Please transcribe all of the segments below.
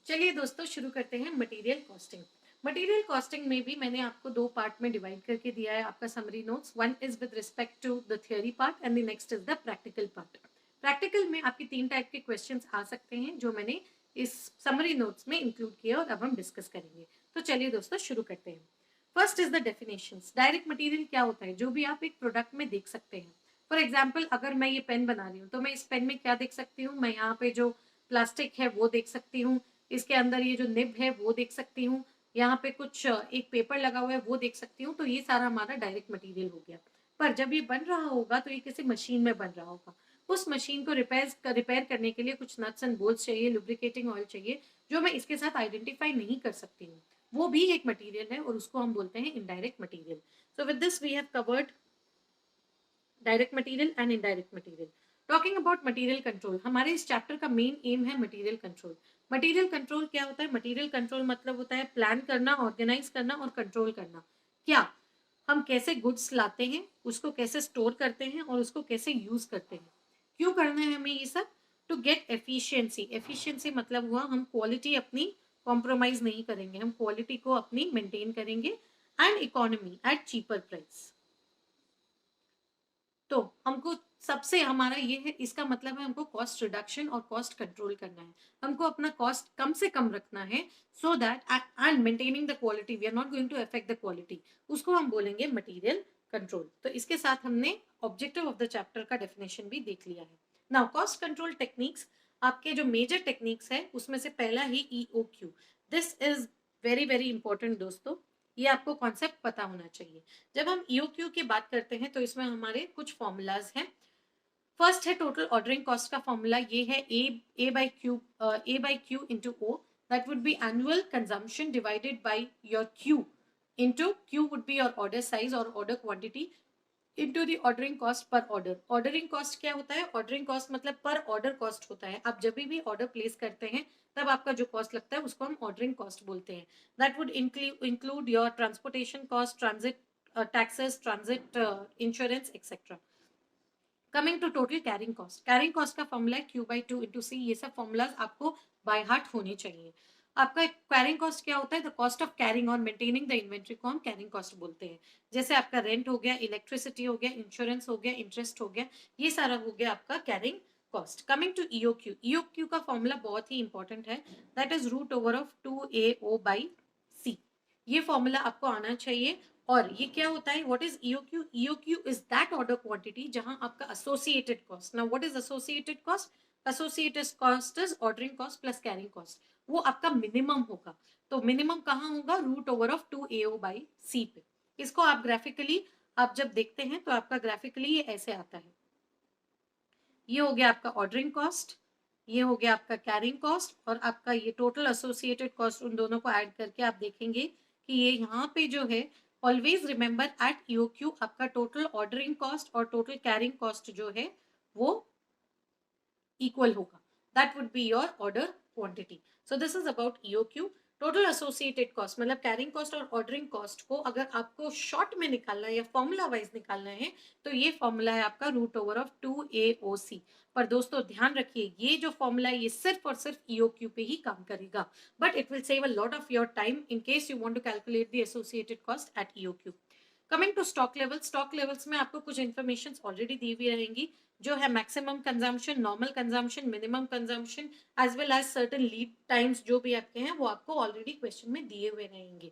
चलिए दोस्तों शुरू करते हैं मटेरियल कॉस्टिंग। मटेरियल कॉस्टिंग में भी मैंने आपको दो पार्ट में डिवाइड करके दिया है आपका summary notes. One is with respect to the theory part and the next is the practical part. Practical में आपके तीन टाइप के क्वेश्चंस आ सकते हैं जो मैंने इस समरी नोट्स में इंक्लूड किया और अब हम डिस्कस करेंगे। तो चलिए दोस्तों शुरू करते हैं। First is the definitions. Direct material क्या होता है? जो भी आप एक प्रोडक्ट में देख सकते हैं। फॉर एग्जाम्पल अगर मैं ये पेन बना रही हूँ तो मैं इस पेन में क्या देख सकती हूँ? मैं यहाँ पे जो प्लास्टिक है वो देख सकती हूँ, इसके अंदर ये जो निब है वो देख सकती हूँ, यहाँ पे कुछ एक पेपर लगा हुआ है वो देख सकती हूँ। तो ये सारा हमारा डायरेक्ट मटेरियल हो गया। पर जब ये बन रहा होगा तो ये किसी मशीन में बन रहा होगा। उस मशीन को रिपेयर करने के लिए कुछ नट्स एंड बोल्ट्स चाहिए, लुब्रिकेटिंग ऑयल चाहिए, जो मैं इसके साथ आइडेंटिफाई नहीं कर सकती हूँ। वो भी एक मटेरियल है और उसको हम बोलते हैं indirect material. So with this we have covered direct material and indirect material. Talking about material control, हमारे इस चैप्टर का मेन एम है मटेरियल कंट्रोल। मटेरियल कंट्रोल क्या होता है? मटेरियल कंट्रोल मतलब होता है प्लान करना, ऑर्गेनाइज करना और कंट्रोल करना। क्या हम कैसे गुड्स लाते हैं, उसको कैसे स्टोर करते हैं और उसको कैसे यूज करते हैं। क्यों करना है हमें ये सब? To get efficiency. एफिशिएंसी मतलब हुआ हम क्वालिटी अपनी कॉम्प्रोमाइज नहीं करेंगे, हम क्वालिटी को अपनी मेंटेन करेंगे। And economy eight cheaper price. तो हमको सबसे हमारा ये है, इसका मतलब है हमको कॉस्ट रिडक्शन और कॉस्ट कंट्रोल करना है। हमको अपना कॉस्ट कम से कम रखना है so that and maintaining the quality, we are not going to affect the quality. उसको हम बोलेंगे मटेरियल कंट्रोल। तो इसके साथ हमने ऑब्जेक्टिव ऑफ द चैप्टर का डेफिनेशन भी देख लिया है। नाउ कॉस्ट कंट्रोल टेक्निक्स, आपके जो मेजर टेक्निक्स है उसमें से पहला ही EOQ। This is very very important दोस्तों, ये आपको कॉन्सेप्ट पता होना चाहिए। जब हम EOQ की बात करते हैं तो इसमें हमारे कुछ फॉर्मूलाज हैं। फर्स्ट है टोटल ऑर्डरिंग कॉस्ट का फॉर्मूला, ये है A by Q into O, that would be annual consumption divided by your Q into Q would be your order size or order quantity into the ordering cost per order। Ordering cost क्या होता है? Ordering cost मतलब पर order cost होता है। आप जब भी ऑर्डर प्लेस करते हैं तब आपका जो कॉस्ट लगता है उसको हम ऑर्डरिंग कॉस्ट बोलते हैं। That would include your transportation cost, transit taxes, transit insurance etcetera. Coming to total carrying cost का फॉर्मूला है Q/2 इंटू C। ये सब फॉर्मूलाज आपको बाय हार्ट होने चाहिए। आपका कैरिंग कॉस्ट क्या होता है? द कॉस्ट ऑफ कैरिंग और मेंटेनिंग द इन्वेंट्री को हम कैरिंग कॉस्ट बोलते हैं। जैसे आपका रेंट हो गया, इलेक्ट्रिसिटी हो गया, इंश्योरेंस हो गया, इंटरेस्ट हो गया, ये सारा हो गया आपका carrying cost. Coming to EOQ का फॉर्मूला बहुत ही इंपॉर्टेंट है, that is root over of 2AO/C। ये फॉर्मूला आपको आना चाहिए। और ये क्या होता है? What is EOQ? EOQ is that order quantity जहां आपका associated cost. Now what is associated cost? Associated cost is ordering cost plus carrying cost. वो आपका मिनिमम होगा। तो मिनिमम कहाँ होगा? रूट ओवर ऑफ 2AO/C पे। इसको आप ग्राफिकली आप जब देखते हैं तो आपका ग्राफिकली ये ऐसे आता है। ये हो गया आपका ऑर्डरिंग कॉस्ट, ये हो गया आपका कैरिंग कॉस्ट और आपका ये टोटल एसोसिएटेड कॉस्ट। उन दोनों को ऐड करके आप देखेंगे कि ये यहाँ पे जो है, ऑलवेज रिमेंबर एट EOQ आपका टोटल ऑर्डरिंग कॉस्ट और टोटल कैरिंग कॉस्ट जो है वो इक्वल होगा। That would be your order quantity. So this is about EOQ। Total associated cost मतलब कैरिंग कॉस्ट और ऑर्डरिंग कॉस्ट को अगर आपको शॉर्ट में निकालना है या फॉर्मूला वाइज निकालना है तो ये फॉर्मूला है आपका रूट ओवर ऑफ 2AOC। पर दोस्तों ध्यान रखिए, ये जो फॉर्मूला है ये सिर्फ और सिर्फ EOQ पे ही काम करेगा, but it will save a lot of your time in case you want to calculate the associated cost at EOQ। Coming to stock level, stock levels में आपको कुछ इन्फॉर्मेशन ऑलरेडी दी हुई रहेंगी, जो है maximum consumption, normal consumption, minimum consumption as well as certain lead times जो भी आपके हैं वो आपको ऑलरेडी क्वेश्चन में दिए हुए रहेंगे।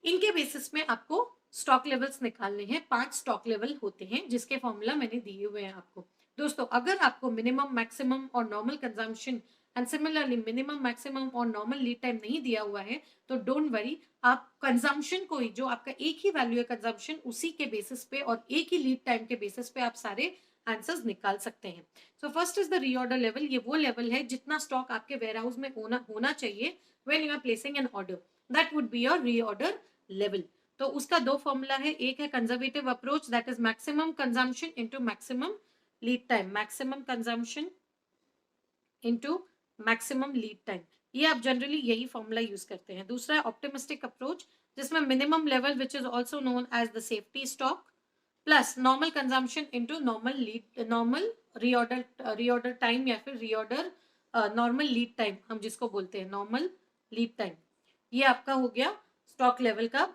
इनके बेसिस में आपको स्टॉक लेवल्स निकालने हैं। 5 स्टॉक लेवल होते हैं जिसके फॉर्मूला मैंने दिए हुए हैं आपको। दोस्तों अगर आपको मिनिमम, मैक्सिमम और normal consumption and similarly minimum, maximum और नॉर्मल लीड टाइम नहीं दिया हुआ है तो डोंट वरी, आप कंजम्पशन को ही, जो आपका एक ही वैल्यू है कंजम्पशन, उसी के बेसिस पे और एक ही लीड टाइम के बेसिस पे आप सारे आंसर्स निकाल सकते हैं। So first is the reorder level. ये वो लेवल है जितना स्टॉक आपके वेयर हाउस में होना चाहिए when you are placing an order, that would be your reorder level. तो उसका दो फॉर्मूला है, एक है conservative approach, that is maximum consumption into maximum lead time, maximum consumption into maximum lead time. ये आप जनरली यही फॉर्मूला यूज करते हैं। दूसरा है ऑप्टिमिस्टिक अप्रोच, जिसमें minimum level which is also known as the safety stock plus normal consumption into normal reorder time या फिर रीऑर्डर नॉर्मल लीड टाइम हम जिसको बोलते हैं नॉर्मल लीड टाइम, ये आपका हो गया स्टॉक लेवल का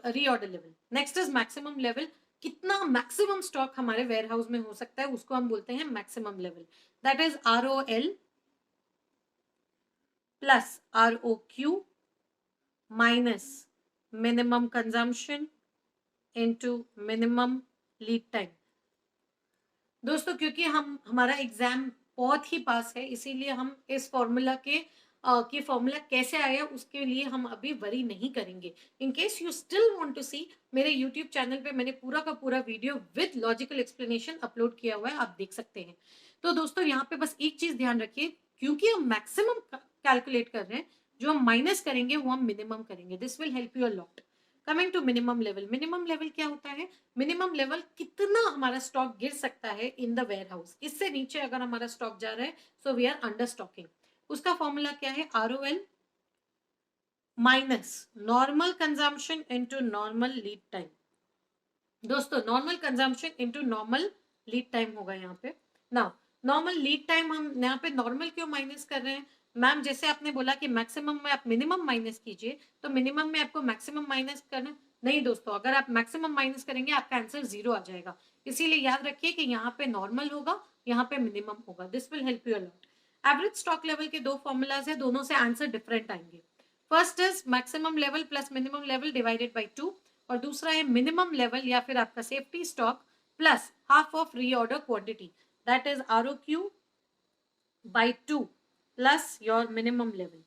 reorder level. Next is maximum level, कितना मैक्सिमम स्टॉक हमारे वेयर हाउस में हो सकता है उसको हम बोलते हैं maximum level, that is ROL plus ROQ minus minimum consumption into minimum lead time. दोस्तों क्योंकि हमारा एग्जाम बहुत ही पास है, इसीलिए हम इस फॉर्मूला कि फॉर्मूला कैसे आया उसके लिए हम अभी वरी नहीं करेंगे। In case you still want to see, मेरे यूट्यूब चैनल पे मैंने पूरा का पूरा video with logical explanation upload किया हुआ है, आप देख सकते हैं। तो दोस्तों यहाँ पे बस एक चीज ध्यान रखिए, क्योंकि हम मैक्सिमम कैलकुलेट कर रहे हैं, जो हम माइनस करेंगे वो हम मिनिमम करेंगे। This will help you a lot. Coming to minimum level, minimum level क्या होता है? मिनिमम लेवल कितना हमारा स्टॉक गिर सकता है इन द वेयर हाउस, इससे नीचे अगर हमारा स्टॉक जा रहा है so we are under stocking. उसका फॉर्मूला क्या है? ROL minus normal consumption into normal lead time. दोस्तों normal consumption into normal lead time होगा यहाँ पे। नाउ नॉर्मल लीड टाइम हम यहाँ पे नॉर्मल क्यों माइनस कर रहे हैं? मैम जैसे आपने बोला कि मैक्सिमम में आप मिनिमम माइनस कीजिए, तो मिनिमम में आपको मैक्सिमम माइनस करना नहीं दोस्तों, अगर आप मैक्सिमम माइनस करेंगे आपका आंसर 0 आ जाएगा। इसीलिए याद रखिए कि यहाँ पे नॉर्मल होगा, यहाँ पे मिनिमम होगा। This will help you a lot. Average stock level के दो फॉर्मूलाज है, दोनों से आंसर डिफरेंट आएंगे। First is maximum level plus minimum level divided by 2, और दूसरा है मिनिमम लेवल या फिर आपका safety stock plus half of reorder quantity, that is ROQ by 2 plus your minimum level.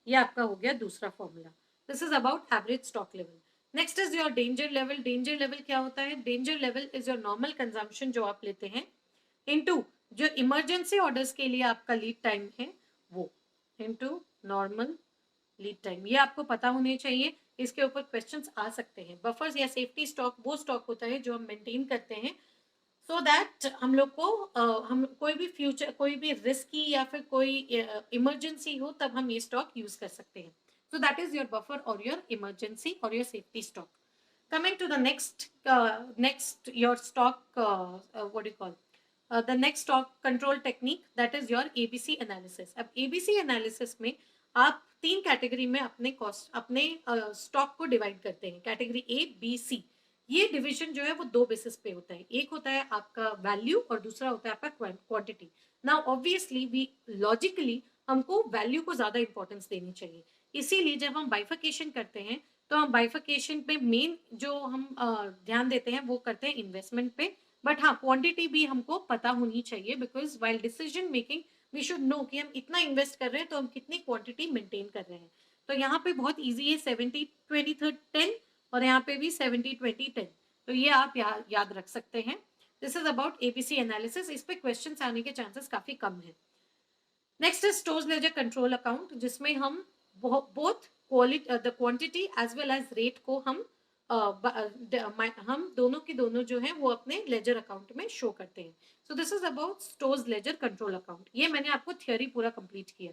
ये आपका हो गया दूसरा formula. This is about average stock level. Next is your danger level. Danger level क्या होता है? Danger level is your normal consumption जो आप लेते हैं इनटू जो इमरजेंसी ऑर्डर्स के लिए आपका लीड टाइम है वो, इनटू नॉर्मल लीड टाइम। ये आपको पता होने चाहिए, इसके ऊपर क्वेश्चंस आ सकते हैं। बफर्स या सेफ्टी स्टॉक वो स्टॉक होता है जो हम मेंटेन करते हैं सो दैट हम लोग को हम कोई भी फ्यूचर कोई भी रिस्की या फिर कोई इमरजेंसी हो तब हम ये स्टॉक यूज कर सकते हैं। So that is your buffer और योर इमरजेंसी और your safety stock. Coming to the next your stock what do you call the next stock control technique, that is your ABC analysis। अब ABC analysis में आप तीन category में अपने cost अपने stock को डिवाइड करते हैं, कैटेगरी A B C। ये डिवीजन जो है वो दो बेसिस पे होता है, एक होता है आपका वैल्यू और दूसरा होता है आपका quantity. Now obviously we logically हमको वैल्यू को ज्यादा इंपॉर्टेंस देनी चाहिए, इसीलिए जब हम बाइफिकेशन करते हैं तो हम बाइफिकेशन पे मेन जो हम ध्यान देते हैं वो करते हैं इन्वेस्टमेंट पे। बट हाँ क्वांटिटी भी हमको पता होनी चाहिए, because while decision making we should know कि हम इतना इन्वेस्ट कर रहे हैं तो हम कितनी क्वांटिटी मेंटेन कर रहे हैं। तो यहाँ पे बहुत इजी है 70-20-10, और यहाँ पे भी 70-20-10, तो ये आप याद रख सकते हैं। This is about ABC analysis, इस पे क्वेश्चन आने के चांसेस काफी कम है। Next is stores ledger control account, जिसमें हम both the quantity as well as rate को हम हम दोनों की दोनों जो है वो अपने लेजर अकाउंट में शो करते हैं। So this is about stores ledger control account. ये मैंने आपको थियोरी पूरा कंप्लीट किया।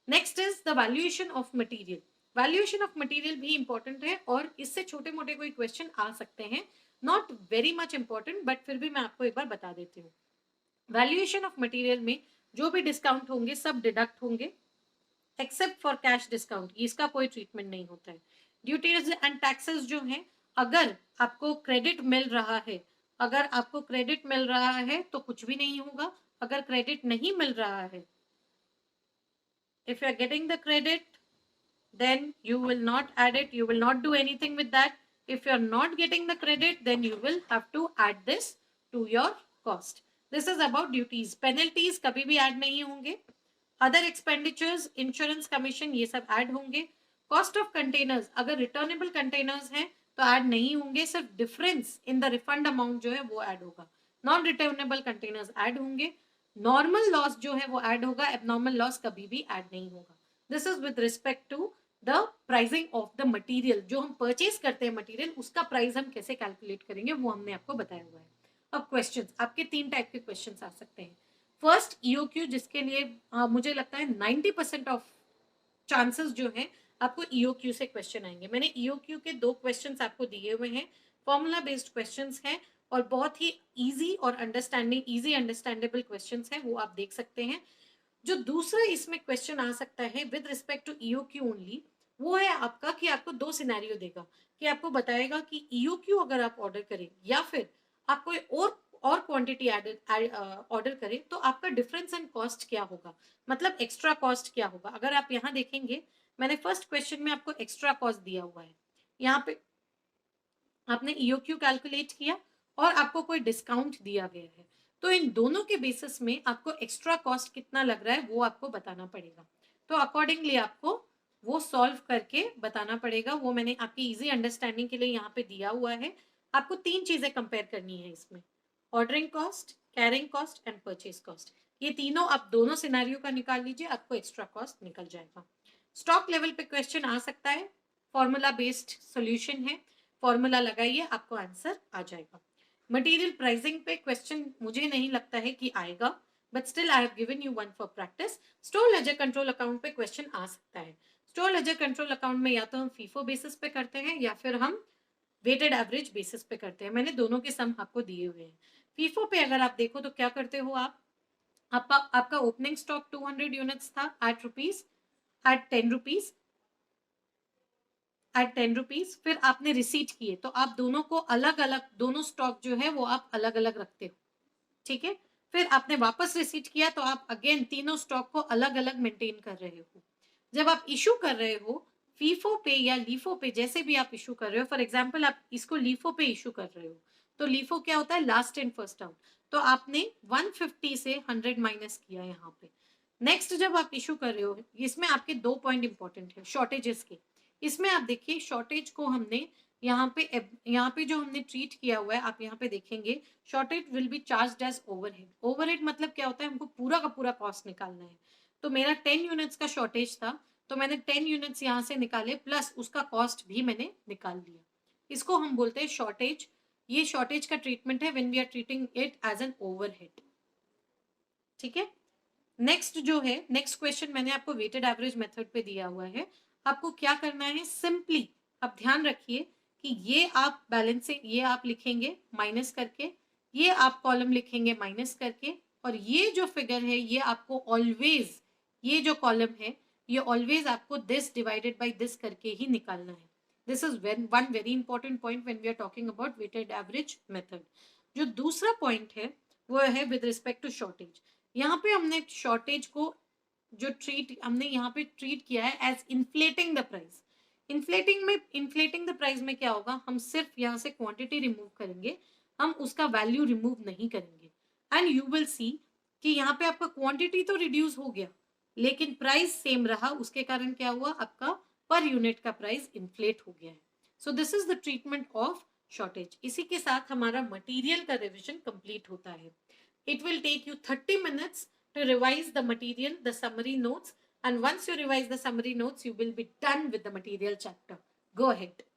Next is the valuation of material. Valuation of material भी इंपॉर्टेंट है और इससे छोटे मोटे कोई क्वेश्चन आ सकते हैं, not very much important but फिर भी मैं आपको एक बार बता देती हूँ। वैल्यूएशन ऑफ मटेरियल में जो भी डिस्काउंट होंगे सब डिडक्ट होंगे एक्सेप्ट फॉर कैश डिस्काउंट, इसका कोई ट्रीटमेंट नहीं होता है। ड्यूटीज एंड टैक्सेस जो हैं, अगर आपको क्रेडिट मिल रहा है, अगर आपको क्रेडिट मिल रहा है तो कुछ भी नहीं होगा, अगर क्रेडिट नहीं मिल रहा है, if you are getting the credit then you will not add it, you will not do anything with that. If you are not getting the credit then you will have to add this to your cost. This is about duties। penalties कभी भी add नहीं होंगे। Other expenditures, insurance commission, ये सब add होंगे। Cost of containers, अगर returnable containers हैं तो ऐड नहीं होंगे, सिर्फ difference in the refund amount जो है वो ऐड होगा। नॉन रिटर्नेबल कंटेनर्स ऐड होंगे। नॉर्मल लॉस जो है वो ऐड होगा, एबनॉर्मल लॉस कभी भी ऐड नहीं होगा। This is with respect to the pricing of the material, जो हम परचेज करते हैं मटीरियल उसका प्राइस हम कैसे कैलकुलेट करेंगे वो हमने आपको बताया हुआ है। अब क्वेश्चन, आपके तीन टाइप के क्वेश्चन आ सकते हैं। फर्स्ट EOQ, जिसके लिए मुझे लगता है 90% ऑफ चांसेस जो है आपको EOQ से क्वेश्चन आएंगे। मैंने EOQ के दो क्वेश्चंस आपको दिए हुए हैं, फॉर्मूला बेस्ड क्वेश्चंस हैं और बहुत ही इजी और इजी अंडरस्टैंडेबल क्वेश्चंस हैं, वो आप देख सकते हैं। जो दूसरा इसमें क्वेश्चन आ सकता है with respect to EOQ only, वो है आपका कि आपको दो सिनेरियो देगा कि आपको बताएगा कि ईओक्यू अगर आप ऑर्डर करें या फिर आप कोई और क्वांटिटी ऑर्डर करें तो आपका डिफरेंस इन कॉस्ट क्या होगा, मतलब एक्स्ट्रा कॉस्ट क्या होगा। अगर आप यहाँ देखेंगे, मैंने फर्स्ट क्वेश्चन में आपको एक्स्ट्रा कॉस्ट दिया हुआ है, यहाँ पे आपने ईओक्यू कैलकुलेट किया और आपको कोई डिस्काउंट दिया गया है, तो इन दोनों के बेसिस में आपको एक्स्ट्रा कॉस्ट कितना लग रहा है वो आपको बताना पड़ेगा। तो अकॉर्डिंगली आपको वो सॉल्व करके बताना पड़ेगा। वो मैंने आपकी इजी अंडरस्टैंडिंग के लिए यहाँ पे दिया हुआ है। आपको तीन चीजें कंपेयर करनी है इसमें, ordering cost, carrying cost and purchase cost. ये तीनों आप दोनों सिनेरियो का निकाल लीजिए, आपको एक्स्ट्रा कॉस्ट निकल जाएगा। स्टॉक लेवल पे क्वेश्चन आ सकता है, फॉर्मूला बेस्ड सोल्यूशन है, फॉर्मूला लगाइए आपको आंसर आ जाएगा। मटेरियल प्राइसिंग पे क्वेश्चन मुझे नहीं लगता है कि आएगा, but still I have given you one for practice. Store laser control account पे क्वेश्चन आ सकता है। स्टोर लेजर कंट्रोल अकाउंट में या तो हम फीफो बेसिस पे करते हैं या फिर हम वेटेड एवरेज बेसिस पे करते हैं। मैंने दोनों के सम आपको दिए हुए हैं। फीफो पे अगर आप देखो तो क्या करते हो आप, आपका ओपनिंग स्टॉक 200 यूनिट्स था at rupees, at 10 rupees, at 10 rupees, फिर आपने रिसीट किए तो आप दोनों को अलग अलग, दोनों स्टॉक जो है वो आप अलग अलग रखते हो, ठीक है। फिर आपने वापस रिसीट किया तो आप अगेन तीनों स्टॉक को अलग अलग मेंटेन कर रहे हो। जब आप इशू कर रहे हो फीफो पे या लीफो पे, जैसे भी आप इशू कर रहे हो, फॉर एग्जाम्पल आप इसको लीफो पे इशू कर रहे हो, तो लीफो क्या होता है, लास्ट इन फर्स्ट आउट। तो आपने 150 से 100 माइनस किया यहाँ पे। नेक्स्ट जब आप इशू कर रहे हो, इसमें आपके दो पॉइंट इंपॉर्टेंट है शॉर्टेजेस के। इसमें आप देखिए शॉर्टेज को हमने यहाँ पे जो हमने ट्रीट किया हुआ है, आप यहाँ पे देखेंगे shortage will be charge as overhead. Overhead मतलब क्या होता है, हमको पूरा का पूरा कॉस्ट निकालना है। तो मेरा 10 यूनिट्स का शॉर्टेज था, तो मैंने 10 यूनिट्स यहाँ से निकाले प्लस उसका कॉस्ट भी मैंने निकाल लिया। इसको हम बोलते हैं शॉर्टेज। ये शॉर्टेज का ट्रीटमेंट है when we are treating it as an overhead, ठीक है। नेक्स्ट जो है, नेक्स्ट क्वेश्चन मैंने आपको वेटेड एवरेज मेथड पे दिया हुआ है। आपको क्या करना है, सिंपली आप ध्यान रखिए कि ये आप बैलेंस से ये आप लिखेंगे माइनस करके, ये आप कॉलम लिखेंगे माइनस करके, और ये जो फिगर है ये आपको ऑलवेज, ये जो कॉलम है ये ऑलवेज आपको दिस डिवाइडेड बाय दिस करके ही निकालना है। This is one very important point when we are talking about weighted average method. जो दूसरा पॉइंट है वो है विद रिस्पेक्ट टू शॉर्टेज। यहाँ पे हमने शॉर्टेज को जो हमने यहाँ पे ट्रीट किया है as inflating the price. Inflating the price में क्या होगा, हम सिर्फ यहाँ से क्वांटिटी रिमूव करेंगे, हम उसका वैल्यू रिमूव नहीं करेंगे। एंड यू विल सी कि यहाँ पे आपका क्वांटिटी तो रिड्यूस हो गया लेकिन प्राइस सेम रहा, उसके कारण क्या हुआ, आपका पर यूनिट का प्राइस इन्फ्लेट हो गया है। So this is the treatment of shortage. इसी के साथ हमारा मटेरियल का रिविजन कंप्लीट होता है। It will take you 30 minutes to revise the material, the summary notes, and once you revise the summary notes, you will be done with the material chapter. Go ahead.